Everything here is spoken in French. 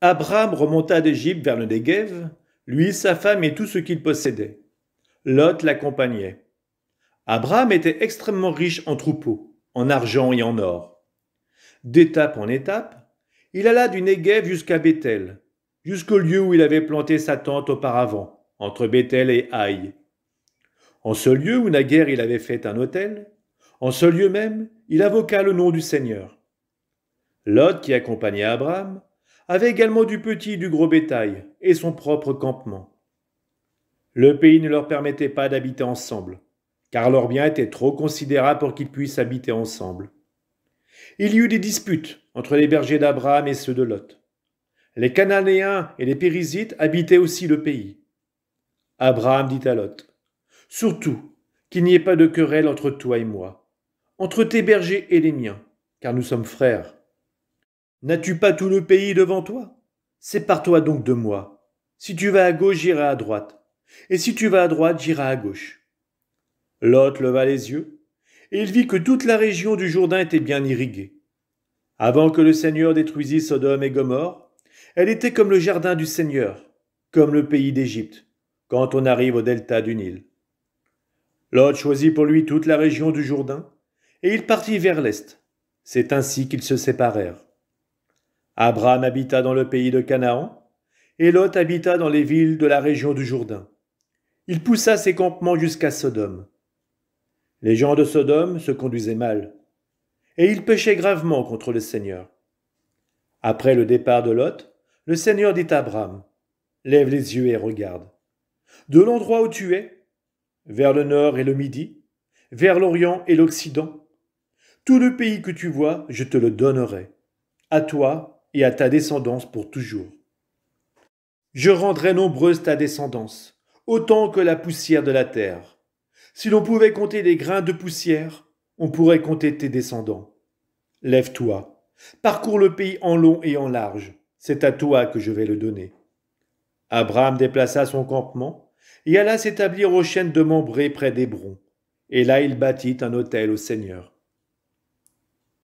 Abraham remonta d'Égypte vers le Néguev, lui, sa femme et tout ce qu'il possédait. Lot l'accompagnait. Abraham était extrêmement riche en troupeaux, en argent et en or. D'étape en étape, il alla du Néguev jusqu'à Béthel, jusqu'au lieu où il avait planté sa tente auparavant, entre Béthel et Haï. En ce lieu où naguère il avait fait un autel, en ce lieu même, il invoqua le nom du Seigneur. Lot, qui accompagnait Abraham, avait également du petit et du gros bétail et son propre campement. Le pays ne leur permettait pas d'habiter ensemble, car leurs biens étaient trop considérables pour qu'ils puissent habiter ensemble. Il y eut des disputes entre les bergers d'Abraham et ceux de Lot. Les Cananéens et les Périsites habitaient aussi le pays. Abraham dit à Lot, « Surtout qu'il n'y ait pas de querelle entre toi et moi, entre tes bergers et les miens, car nous sommes frères. N'as-tu pas tout le pays devant toi? Sépare-toi donc de moi. Si tu vas à gauche, j'irai à droite, et si tu vas à droite, j'irai à gauche. » Lot leva les yeux, et il vit que toute la région du Jourdain était bien irriguée. Avant que le Seigneur détruisît Sodome et Gomorrhe, elle était comme le jardin du Seigneur, comme le pays d'Égypte, quand on arrive au delta du Nil. Lot choisit pour lui toute la région du Jourdain, et il partit vers l'est. C'est ainsi qu'ils se séparèrent. Abraham habita dans le pays de Canaan, et Lot habita dans les villes de la région du Jourdain. Il poussa ses campements jusqu'à Sodome. Les gens de Sodome se conduisaient mal, et ils péchaient gravement contre le Seigneur. Après le départ de Lot, le Seigneur dit à Abraham, « Lève les yeux et regarde. De l'endroit où tu es, vers le nord et le midi, vers l'orient et l'occident, tout le pays que tu vois, je te le donnerai, à toi et à ta descendance pour toujours. Je rendrai nombreuse ta descendance, autant que la poussière de la terre. Si l'on pouvait compter les grains de poussière, on pourrait compter tes descendants. Lève-toi, parcours le pays en long et en large, c'est à toi que je vais le donner. » Abraham déplaça son campement et alla s'établir aux chênes de Mambré près d'Hébron, et là il bâtit un autel au Seigneur.